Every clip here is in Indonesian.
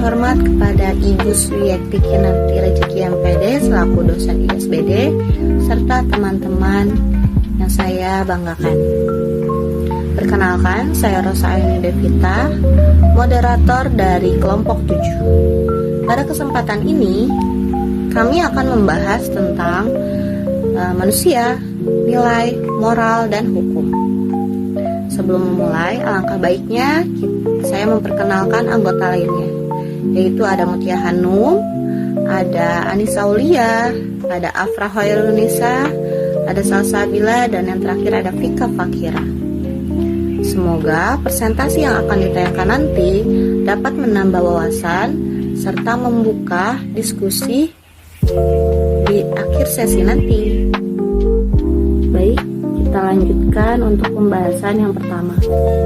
hormat kepada Ibu Suyekti Kinanti Rejeki MPD selaku dosen ISBD serta teman-teman yang saya banggakan. Perkenalkan, saya Rosa Ayuni Devita, moderator dari kelompok 7. Pada kesempatan ini, kami akan membahas tentang manusia, nilai, moral, dan hukum. Sebelum memulai, alangkah baiknya saya memperkenalkan anggota lainnya, yaitu ada Mutia Hanum, ada Anissa Aulia, ada Afra Hoirunisa, ada Salsabila, dan yang terakhir ada Vika Fakira. Semoga presentasi yang akan ditayangkan nanti dapat menambah wawasan serta membuka diskusi di akhir sesi nanti. Baik, kita lanjutkan untuk pembahasan yang pertama,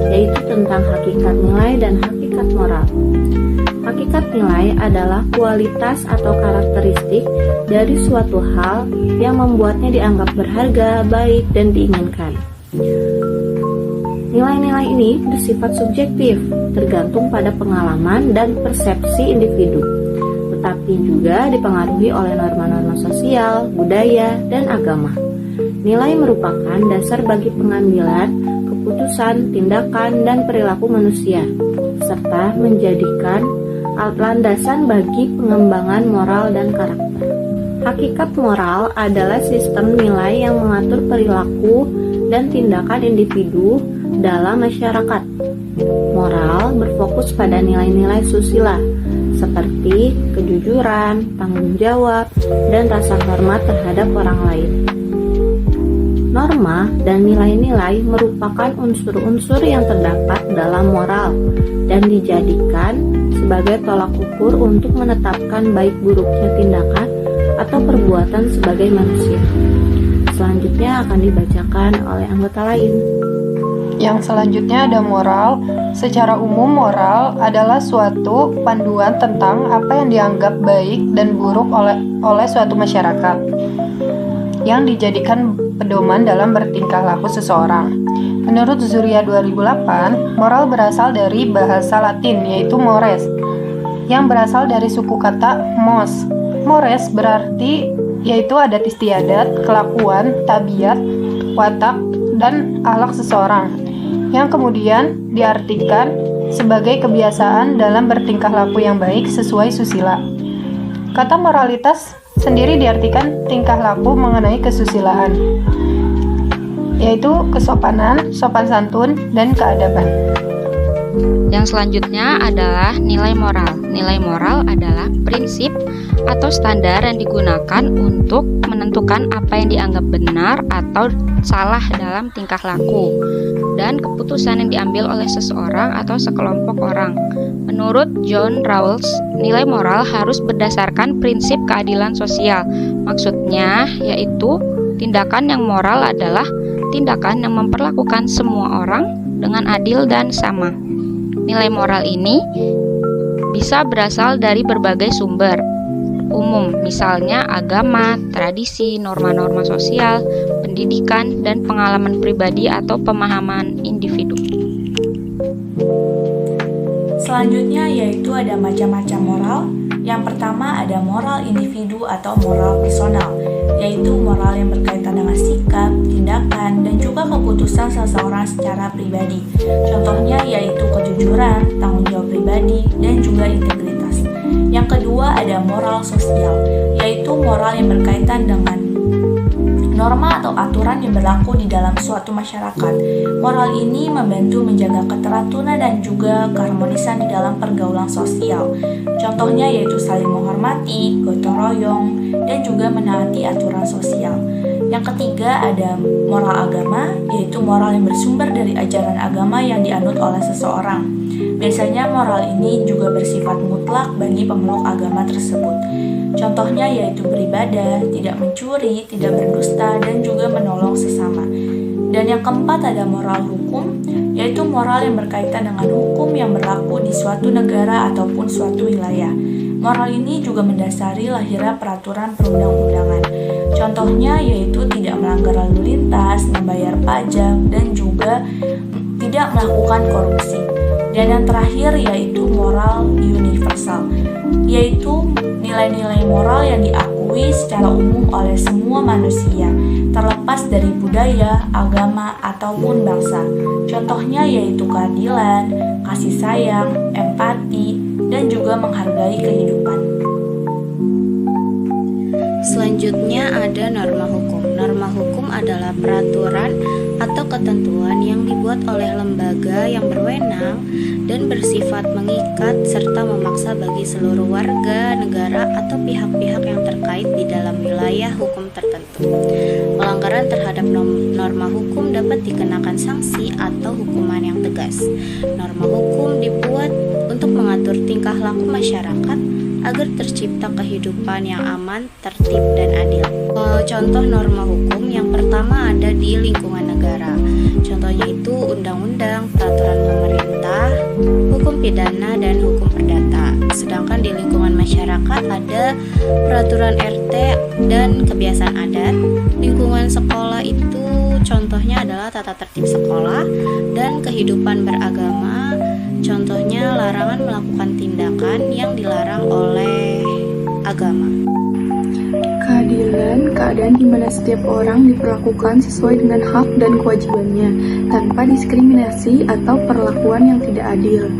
yaitu tentang hakikat nilai dan hakikat moral. Hakikat nilai adalah kualitas atau karakteristik dari suatu hal yang membuatnya dianggap berharga, baik, dan diinginkan. Nilai-nilai ini bersifat subjektif, tergantung pada pengalaman dan persepsi individu, tetapi juga dipengaruhi oleh norma-norma sosial, budaya, dan agama. Nilai merupakan dasar bagi pengambilan keputusan, tindakan, dan perilaku manusia, serta menjadikan landasan bagi pengembangan moral dan karakter. Hakikat moral adalah sistem nilai yang mengatur perilaku dan tindakan individu dalam masyarakat. Moral berfokus pada nilai-nilai susila, seperti kejujuran, tanggung jawab, dan rasa hormat terhadap orang lain. Norma dan nilai-nilai merupakan unsur-unsur yang terdapat dalam moral dan dijadikan sebagai tolak ukur untuk menetapkan baik buruknya tindakan atau perbuatan sebagai manusia. Selanjutnya akan dibacakan oleh anggota lain. Yang selanjutnya ada moral. Secara umum, moral adalah suatu panduan tentang apa yang dianggap baik dan buruk oleh suatu masyarakat, yang dijadikan pedoman dalam bertingkah laku seseorang. Menurut Zuria 2008, moral berasal dari bahasa Latin, yaitu mores, yang berasal dari suku kata mos. Mores berarti yaitu adat istiadat, kelakuan, tabiat, watak, dan akhlak seseorang, yang kemudian diartikan sebagai kebiasaan dalam bertingkah laku yang baik sesuai susila. Kata moralitas sendiri diartikan tingkah laku mengenai kesusilaan, yaitu kesopanan, sopan santun, dan keadaban. Yang selanjutnya adalah nilai moral. Nilai moral adalah prinsip atau standar yang digunakan untuk menentukan apa yang dianggap benar atau salah dalam tingkah laku dan keputusan yang diambil oleh seseorang atau sekelompok orang. Menurut John Rawls, nilai moral harus berdasarkan prinsip keadilan sosial. Maksudnya yaitu tindakan yang moral adalah tindakan yang memperlakukan semua orang dengan adil dan sama. Nilai moral ini bisa berasal dari berbagai sumber umum, misalnya agama, tradisi, norma-norma sosial, pendidikan, dan pengalaman pribadi atau pemahaman individu. Selanjutnya yaitu ada macam-macam moral. Yang pertama ada moral individu atau moral personal, yaitu moral yang berkaitan dengan sikap, tindakan, dan juga keputusan seseorang secara pribadi. Contohnya yaitu kejujuran, tanggung jawab pribadi, dan juga integritas. Yang kedua ada moral sosial, yaitu moral yang berkaitan dengan norma atau aturan yang berlaku di dalam suatu masyarakat. Moral ini membantu menjaga keteraturan dan juga keharmonisan di dalam pergaulan sosial. Contohnya yaitu saling menghormati, gotong royong, dan juga menaati aturan sosial. Yang ketiga ada moral agama, yaitu moral yang bersumber dari ajaran agama yang dianut oleh seseorang. Biasanya moral ini juga bersifat mutlak bagi pemeluk agama tersebut. Contohnya yaitu beribadah, tidak mencuri, tidak berdusta, dan juga menolong sesama. Dan yang keempat ada moral hukum, yaitu moral yang berkaitan dengan hukum yang berlaku di suatu negara ataupun suatu wilayah. Moral ini juga mendasari lahirnya peraturan perundang-undangan. Contohnya yaitu tidak melanggar lalu lintas, membayar pajak, dan juga tidak melakukan korupsi. Dan yang terakhir yaitu moral universal, yaitu nilai-nilai moral yang diakui secara umum oleh semua manusia, terlepas dari budaya, agama, ataupun bangsa. Contohnya yaitu keadilan, kasih sayang, empati, dan juga menghargai kehidupan. Selanjutnya ada norma hukum. Norma hukum adalah peraturan atau ketentuan yang dibuat oleh lembaga yang berwenang dan bersifat mengikat serta memaksa bagi seluruh warga, negara, atau pihak-pihak yang terkait di dalam wilayah hukum tertentu. Pelanggaran terhadap norma hukum dapat dikenakan sanksi atau hukuman yang tegas. Norma hukum dibuat untuk mengatur tingkah laku masyarakat agar tercipta kehidupan yang aman, tertib, dan adil. Contoh norma hukum yang pertama ada di lingkungan negara. Contohnya itu undang-undang, peraturan pemerintah, hukum pidana, dan hukum perdata. Sedangkan di lingkungan masyarakat ada peraturan RT dan kebiasaan adat. Lingkungan sekolah itu contohnya adalah tata tertib sekolah dan kehidupan beragama. Contohnya larangan melakukan tindakan yang dilarang oleh agama. Keadilan, keadaan di mana setiap orang diperlakukan sesuai dengan hak dan kewajibannya, tanpa diskriminasi atau perlakuan yang tidak adil.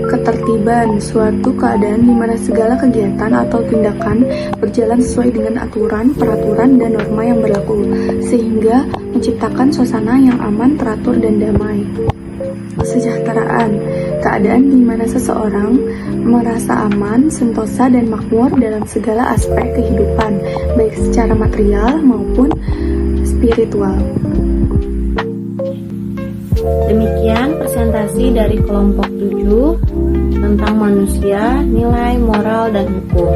Ketertiban, suatu keadaan di mana segala kegiatan atau tindakan berjalan sesuai dengan aturan, peraturan, dan norma yang berlaku, sehingga menciptakan suasana yang aman, teratur, dan damai. Kesejahteraan, keadaan di mana seseorang merasa aman, sentosa, dan makmur dalam segala aspek kehidupan, baik secara material maupun spiritual. Demikian presentasi dari kelompok 7 tentang manusia, nilai, moral, dan hukum.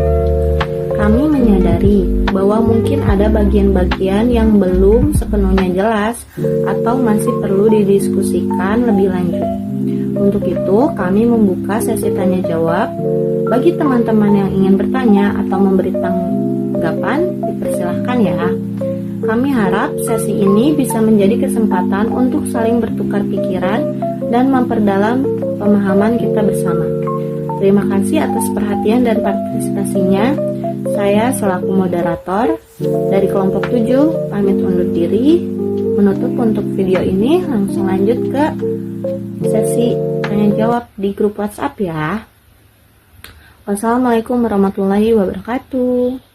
Kami menyadari bahwa mungkin ada bagian-bagian yang belum sepenuhnya jelas atau masih perlu didiskusikan lebih lanjut. Untuk itu, kami membuka sesi tanya jawab. Bagi teman-teman yang ingin bertanya atau memberi tanggapan, dipersilahkan ya. Kami harap sesi ini bisa menjadi kesempatan untuk saling bertukar pikiran dan memperdalam pemahaman kita bersama. Terima kasih atas perhatian dan partisipasinya. Saya selaku moderator dari kelompok 7 pamit undur diri. Menutup untuk video ini, langsung lanjut ke sesi tanya jawab di grup WhatsApp ya. Wassalamualaikum warahmatullahi wabarakatuh.